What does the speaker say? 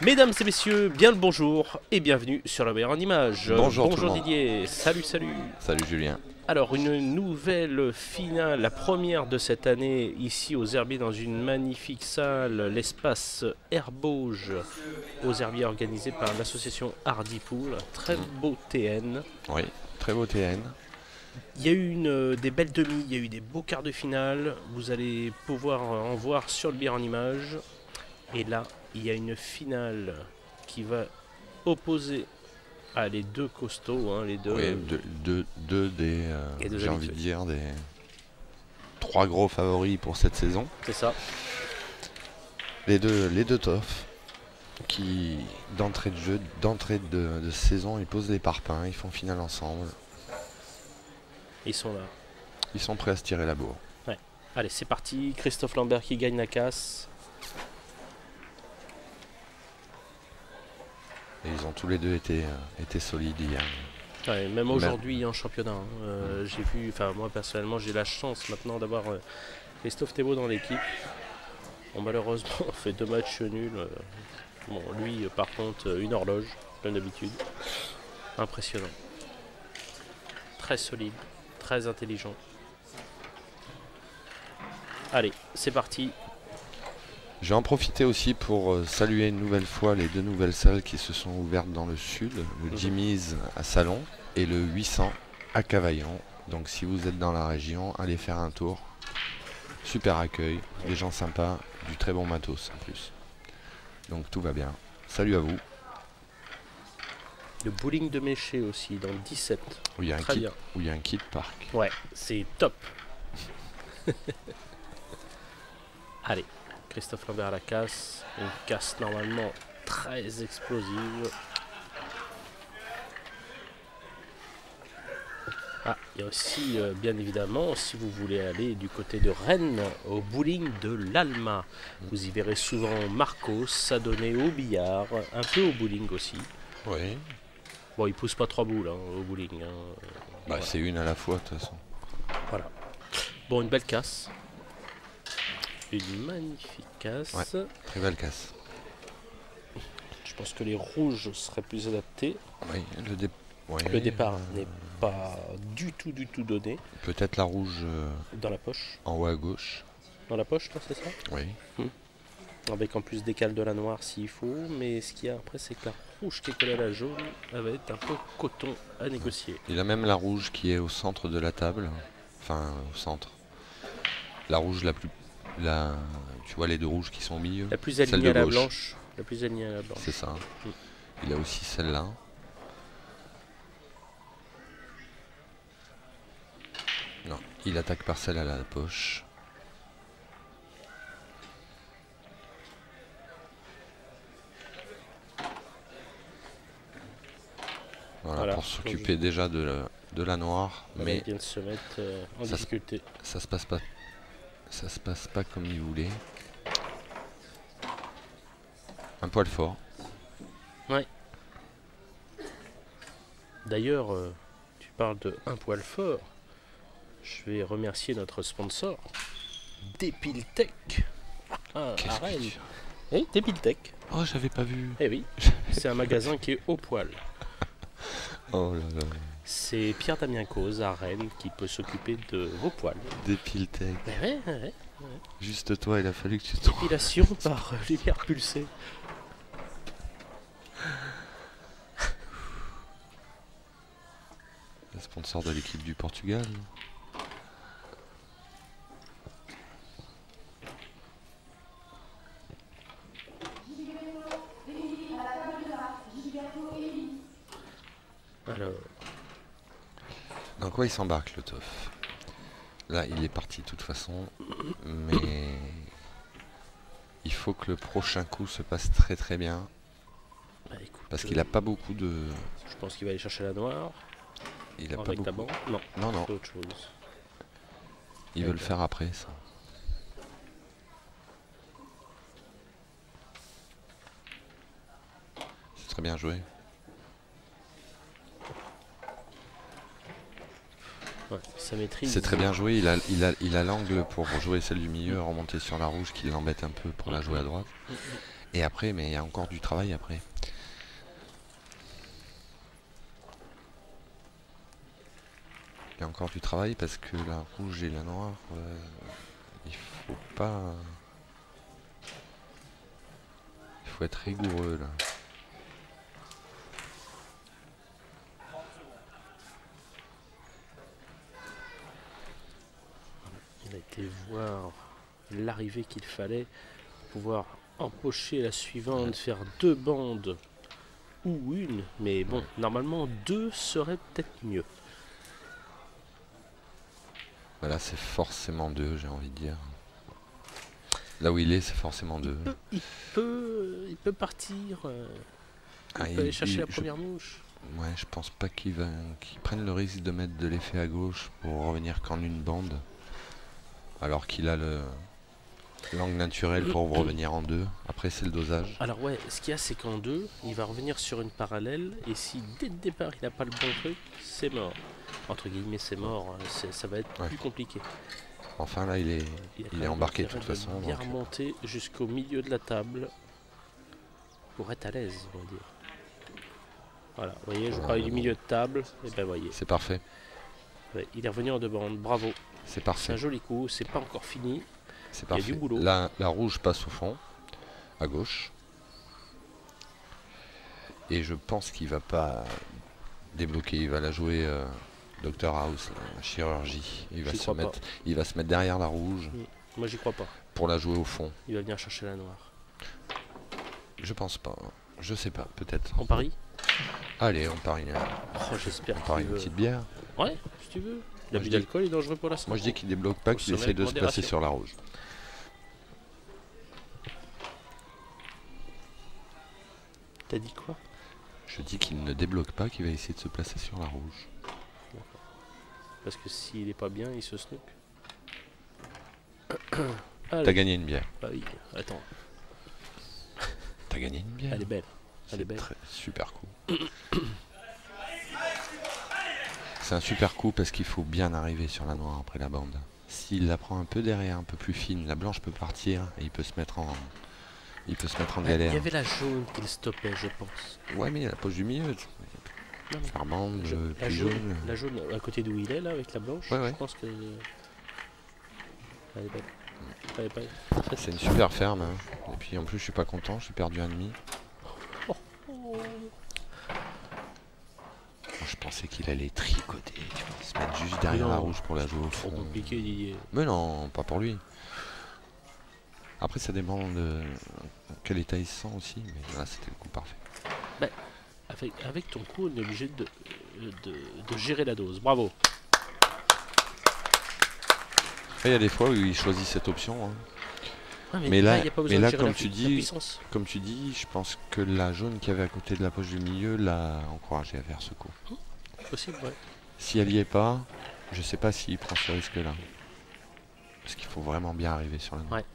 Mesdames et messieurs, bien le bonjour et bienvenue sur la meilleure en image. Bonjour tout le monde. Didier, salut. Salut Julien. Alors une nouvelle finale, la première de cette année ici aux Herbiers dans une magnifique salle, l'espace Herbauge aux Herbiers organisé par l'association Hardipool, très beau TN. Oui, très beau TN. Il y a eu des belles demi, il y a eu des beaux quarts de finale, vous allez pouvoir en voir sur le bière en image. Et là, il y a une finale qui va opposer les deux costauds, hein, les deux. Oui, deux des, j'ai envie de dire, des trois gros favoris pour cette saison. C'est ça. Les deux toffs qui, d'entrée de jeu, d'entrée de saison, ils posent les parpaings, ils font finale ensemble. Ils sont là. Ils sont prêts à se tirer la bourre. Ouais. Allez, c'est parti. Christophe Lambert qui gagne la casse. Et ils ont tous les deux été solides hier. Ouais, même aujourd'hui en championnat. J'ai vu, enfin moi personnellement, j'ai la chance maintenant d'avoir Christophe Thébault dans l'équipe. Bon, malheureusement, on fait 2 matchs nuls. Bon, lui, par contre, une horloge, comme d'habitude. Impressionnant. Très solide, très intelligent. Allez, c'est parti. Je vais en profiter aussi pour saluer une nouvelle fois les deux nouvelles salles qui se sont ouvertes dans le sud, le Jimmy's à Salon et le 800 à Cavaillon. Donc si vous êtes dans la région, allez faire un tour. Super accueil, des gens sympas, du très bon matos en plus. Donc tout va bien. Salut à vous. Le bowling de Méché aussi, dans le 17. Où il y a Très bien. Où il y a un kit park. Ouais, c'est top. Allez, Christophe Lambert à la casse. Une casse normalement très explosive. Ah, il y a aussi, bien évidemment, si vous voulez aller du côté de Rennes, au bowling de l'Alma. Vous y verrez souvent Marcos s'adonner au billard, un peu au bowling aussi. Oui. Bon, il pousse pas 3 boules au bowling. Bah, c'est une à la fois de toute façon. Voilà. Bon, une belle casse. Une magnifique casse. Ouais, très belle casse. Je pense que les rouges seraient plus adaptés. Oui, Le départ n'est pas du tout donné. Peut-être la rouge Dans la poche. en haut à gauche. Dans la poche, là, c'est ça? Oui. Avec en plus des cales de la noire s'il faut. Mais ce qu'il y a après, c'est que la rouge qui est collée à la jaune, elle va être un peu coton à négocier. Il a même la rouge qui est au centre de la table. Enfin, au centre. La rouge la plus... tu vois les deux rouges qui sont au milieu. La plus alignée à la blanche. La plus alignée à la blanche. C'est ça. Il a aussi celle-là. Non, il attaque par celle à la poche. Voilà, pour s'occuper déjà de la noire. Mais il vient de se mettre en difficulté. Ça se passe pas comme il voulait. Un poil fort. Ouais. D'ailleurs, tu parles de un poil fort. Je vais remercier notre sponsor, Dépiltech. Qu'est-ce que tu... Eh, Dépiltech. Oh, j'avais pas vu. Eh oui, c'est un magasin qui est au poil. Oh là là. C'est Pierre Damien Cause à Rennes qui peut s'occuper de vos poils. Dépiltech. Ouais. Juste toi, il a fallu que tu te... Dépilation par lumière pulsée. Le sponsor de l'équipe du Portugal. Alors. Dans quoi il s'embarque le tof? Là, il est parti de toute façon. Mais... il faut que le prochain coup se passe très très bien. Bah, écoute, parce qu'il a pas beaucoup de... Je pense qu'il va aller chercher la noire. Il a pas avec beaucoup... Non. C'est autre chose. Il veut le faire après, ça. C'est très bien joué. Ouais, sa maîtrise. C'est très bien joué, il a l'angle pour jouer celle du milieu, remonter sur la rouge qui l'embête un peu pour la jouer à droite. Et après, mais il y a encore du travail après. Il y a encore du travail parce que la rouge et la noire, il faut pas... Il faut être rigoureux là. Il a été voir l'arrivée qu'il fallait pour pouvoir empocher la suivante, faire 2 bandes ou une, mais bon, normalement 2 serait peut-être mieux. Voilà, c'est forcément 2, j'ai envie de dire. Là où il est, c'est forcément 2. Il peut partir, il peut aller chercher la première mouche. Ouais, je pense pas qu'il prenne le risque de mettre de l'effet à gauche pour revenir qu'en une bande. Alors qu'il a l'angle naturel pour revenir en 2. Après, c'est le dosage. Alors ouais, ce qu'il y a, c'est qu'en 2, il va revenir sur une parallèle. Et si dès le départ, il n'a pas le bon truc, c'est mort. Entre guillemets, c'est mort. Ça va être plus compliqué. Enfin, là, il est embarqué de toute façon. Bien remonter jusqu'au milieu de la table pour être à l'aise, on va dire. Voilà, vous voyez, je parlais du milieu de table. Et ben voyez. C'est parfait. Ouais, il est revenu en 2 bandes. Bravo. C'est parfait. C'est un joli coup. C'est pas encore fini. C'est parfait. Il y a du boulot. La rouge passe au fond, à gauche. Et je pense qu'il va pas débloquer. Il va la jouer Dr House, la chirurgie. Il va se mettre derrière la rouge. Moi, j'y crois pas. Pour la jouer au fond. Il va venir chercher la noire. Je pense pas. Je sais pas. Peut-être. On parie? Allez, on parie. Oh, j'espère. On parie une petite bière. Ouais, si tu veux. L'abus d'alcool est dangereux pour la santé. Moi, je dis qu'il débloque pas, qu'il essaye de se placer sur la rouge. T'as dit quoi? Je dis qu'il ne débloque pas, qu'il va essayer de se placer sur la rouge. Parce que s'il est pas bien, il se snook. T'as gagné une bière. Bah oui, attends. T'as gagné une bière. Elle est belle. Elle est belle. Super coup. C'est un super coup parce qu'il faut bien arriver sur la noire après la bande. S'il la prend un peu derrière, un peu plus fine, la blanche peut partir et il peut se mettre en galère. Il y avait la jaune qui le stoppait, je pense. Ouais, mais il y a la poche du milieu. Faire bande, plus jaune. La jaune à côté d'où il est là avec la blanche, ouais. Je pense que... Elle est belle. Elle est belle. C'est une super ferme. Hein. Et puis en plus je suis pas content, j'ai perdu un demi. Je pensais qu'il allait tricoter, tu vois, se mettre juste derrière la rouge pour la jouer au fond. Trop compliqué, Didier. Mais non, pas pour lui. Après ça dépend de quel état il se sent aussi, mais là c'était le coup parfait. Bah, avec ton coup, on est obligé de gérer la dose. Bravo. Il y a des fois où il choisit cette option. Hein. Ouais, mais là, comme tu dis, je pense que la jaune qui avait à côté de la poche du milieu l'a encouragé à faire ce coup. Possible, ouais. Si elle y est pas, je sais pas s'il prend ce risque-là. Parce qu'il faut vraiment bien arriver sur la note. Ouais.